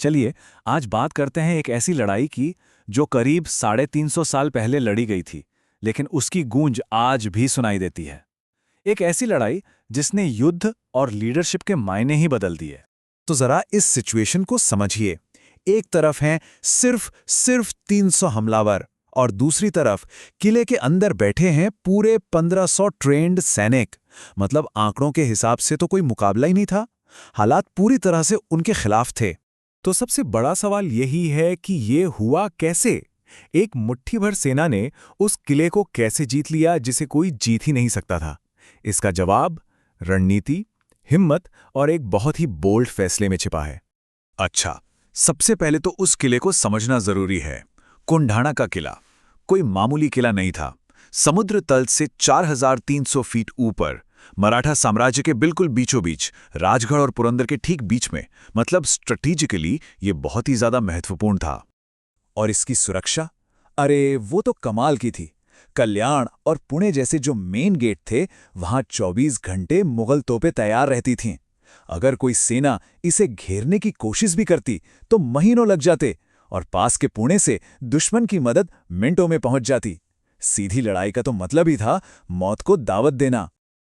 चलिए आज बात करते हैं एक ऐसी लड़ाई की जो करीब 350 साल पहले लड़ी गई थी, लेकिन उसकी गूंज आज भी सुनाई देती है। एक ऐसी लड़ाई जिसने युद्ध और लीडरशिप के मायने ही बदल दिए। तो जरा इस सिचुएशन को समझिए। एक तरफ हैं सिर्फ 300 हमलावर और दूसरी तरफ किले के अंदर बैठे हैं पूरे 1500 ट्रेंड सैनिक। मतलब आंकड़ों के हिसाब से तो कोई मुकाबला ही नहीं था। हालात पूरी तरह से उनके खिलाफ थे। तो सबसे बड़ा सवाल यही है कि ये हुआ कैसे? एक मुट्ठी भर सेना ने उस किले को कैसे जीत लिया जिसे कोई जीत ही नहीं सकता था? इसका जवाब रणनीति, हिम्मत और एक बहुत ही बोल्ड फैसले में छिपा है। अच्छा, सबसे पहले तो उस किले को समझना जरूरी है। कोंढाणा का किला कोई मामूली किला नहीं था। समुद्र तल से 4300 फीट ऊपर, मराठा साम्राज्य के बिल्कुल बीचों बीच, राजगढ़ और पुरंदर के ठीक बीच में। मतलब स्ट्रेटेजिकली ये बहुत ही ज्यादा महत्वपूर्ण था। और इसकी सुरक्षा, अरे वो तो कमाल की थी। कल्याण और पुणे जैसे जो मेन गेट थे, वहां 24 घंटे मुगल तोपें तैयार रहती थीं। अगर कोई सेना इसे घेरने की कोशिश भी करती तो महीनों लग जाते, और पास के पुणे से दुश्मन की मदद मिनटों में पहुंच जाती। सीधी लड़ाई का तो मतलब ही था मौत को दावत देना।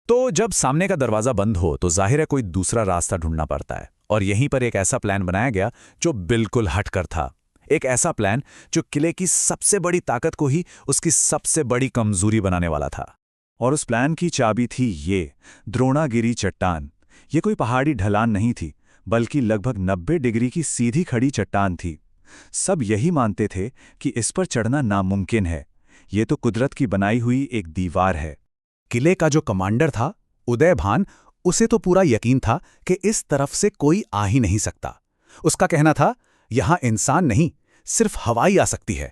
तो जब सामने का दरवाजा बंद हो तो जाहिर है कोई दूसरा रास्ता ढूंढना पड़ता है, और यहीं पर एक ऐसा प्लान बनाया गया जो बिल्कुल हटकर था। एक ऐसा प्लान जो किले की सबसे बड़ी ताकत को ही उसकी सबसे बड़ी कमजोरी बनाने वाला था। और उस प्लान की चाबी थी ये द्रोणागिरी चट्टान। ये कोई पहाड़ी ढलान नहीं थी, बल्कि लगभग 90 डिग्री की सीधी खड़ी चट्टान थी। सब यही मानते थे कि इस पर चढ़ना नामुमकिन है। ये तो कुदरत की बनाई हुई एक दीवार है। किले का जो कमांडर था उदयभान, उसे तो पूरा यकीन था कि इस तरफ से कोई आ ही नहीं सकता। उसका कहना था, यहां इंसान नहीं, सिर्फ हवा ही आ सकती है।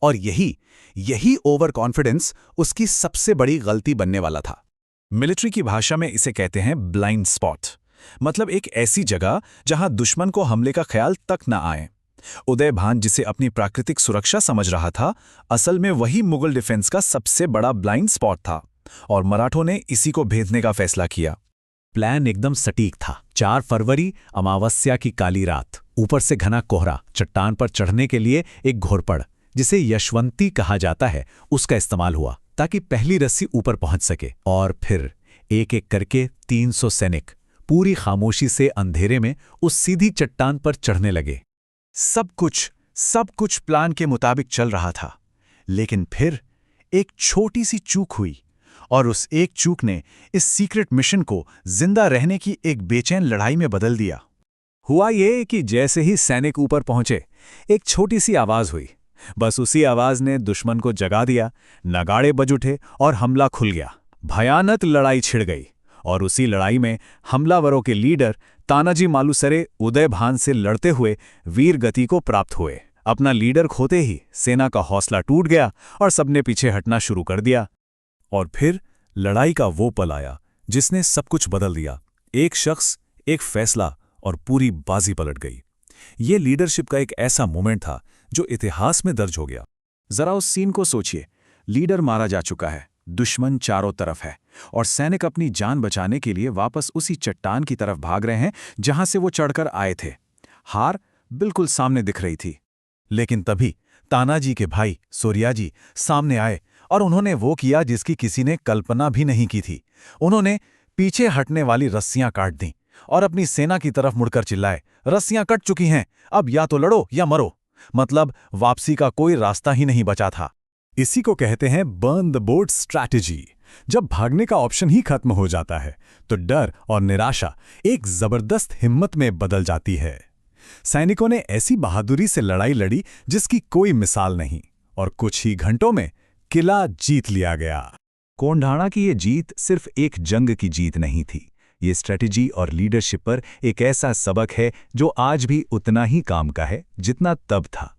और यही ओवर कॉन्फिडेंस उसकी सबसे बड़ी गलती बनने वाला था। मिलिट्री की भाषा में इसे कहते हैं ब्लाइंड स्पॉट। मतलब एक ऐसी जगह जहां दुश्मन को हमले का ख्याल तक न आए। उदयभान जिसे अपनी प्राकृतिक सुरक्षा समझ रहा था, असल में वही मुगल डिफेंस का सबसे बड़ा ब्लाइंड स्पॉट था, और मराठों ने इसी को भेदने का फैसला किया। प्लान एकदम सटीक था। 4 फरवरी, अमावस्या की काली रात, ऊपर से घना कोहरा, चट्टान पर चढ़ने के लिए एक घोरपड़, जिसे यशवंती कहा जाता है, उसका इस्तेमाल हुआ ताकि पहली रस्सी ऊपर पहुंच सके। और फिर एक एक करके 300 सैनिक पूरी खामोशी से अंधेरे में उस सीधी चट्टान पर चढ़ने लगे। सब कुछ प्लान के मुताबिक चल रहा था। लेकिन फिर एक छोटी सी चूक हुई, और उस एक चूक ने इस सीक्रेट मिशन को जिंदा रहने की एक बेचैन लड़ाई में बदल दिया। हुआ ये कि जैसे ही सैनिक ऊपर पहुंचे, एक छोटी सी आवाज हुई। बस उसी आवाज ने दुश्मन को जगा दिया। नगाड़े बज उठे और हमला खुल गया। भयानक लड़ाई छिड़ गई, और उसी लड़ाई में हमलावरों के लीडर तानाजी मालुसरे उदयभान से लड़ते हुए वीर गति को प्राप्त हुए। अपना लीडर खोते ही सेना का हौसला टूट गया और सबने पीछे हटना शुरू कर दिया। और फिर लड़ाई का वो पल आया जिसने सब कुछ बदल दिया। एक शख्स, एक फैसला, और पूरी बाजी पलट गई। ये लीडरशिप का एक ऐसा मोमेंट था जो इतिहास में दर्ज हो गया। जरा उस सीन को सोचिए। लीडर मारा जा चुका है, दुश्मन चारों तरफ है, और सैनिक अपनी जान बचाने के लिए वापस उसी चट्टान की तरफ भाग रहे हैं जहां से वो चढ़कर आए थे। हार बिल्कुल सामने दिख रही थी। लेकिन तभी तानाजी के भाई सूर्याजी सामने आए, और उन्होंने वो किया जिसकी किसी ने कल्पना भी नहीं की थी। उन्होंने पीछे हटने वाली रस्सियां काट दीं और अपनी सेना की तरफ मुड़कर चिल्लाए, रस्सियां कट चुकी हैं, अब या तो लड़ो या मरो। मतलब वापसी का कोई रास्ता ही नहीं बचा था। इसी को कहते हैं बर्न द बोट स्ट्रैटेजी। जब भागने का ऑप्शन ही खत्म हो जाता है तो डर और निराशा एक जबरदस्त हिम्मत में बदल जाती है। सैनिकों ने ऐसी बहादुरी से लड़ाई लड़ी जिसकी कोई मिसाल नहीं, और कुछ ही घंटों में किला जीत लिया गया। कोंढाणा की ये जीत सिर्फ एक जंग की जीत नहीं थी। ये स्ट्रेटेजी और लीडरशिप पर एक ऐसा सबक है जो आज भी उतना ही काम का है जितना तब था।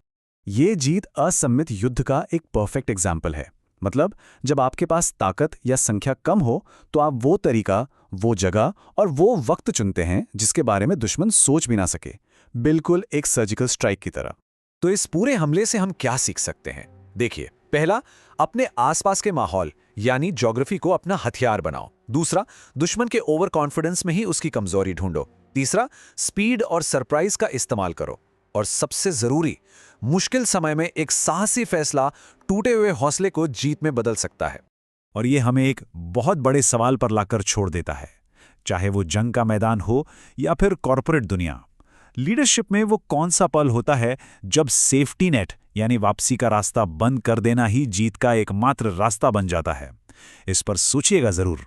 ये जीत असम्मित युद्ध का एक परफेक्ट एग्जाम्पल है। मतलब जब आपके पास ताकत या संख्या कम हो तो आप वो तरीका, वो जगह और वो वक्त चुनते हैं जिसके बारे में दुश्मन सोच भी ना सके। बिल्कुल एक सर्जिकल स्ट्राइक की तरह। तो इस पूरे हमले से हम क्या सीख सकते हैं? देखिए, पहला, अपने आसपास के माहौल यानी ज्योग्राफी को अपना हथियार बनाओ। दूसरा, दुश्मन के ओवर कॉन्फिडेंस में ही उसकी कमजोरी ढूंढो। तीसरा, स्पीड और सरप्राइज का इस्तेमाल करो। और सबसे जरूरी, मुश्किल समय में एक साहसी फैसला टूटे हुए हौसले को जीत में बदल सकता है। और ये हमें एक बहुत बड़े सवाल पर लाकर छोड़ देता है, चाहे वो जंग का मैदान हो या फिर कॉरपोरेट दुनिया। लीडरशिप में वो कौन सा पल होता है जब सेफ्टी नेट यानी वापसी का रास्ता बंद कर देना ही जीत का एकमात्र रास्ता बन जाता है? इस पर सोचिएगा जरूर।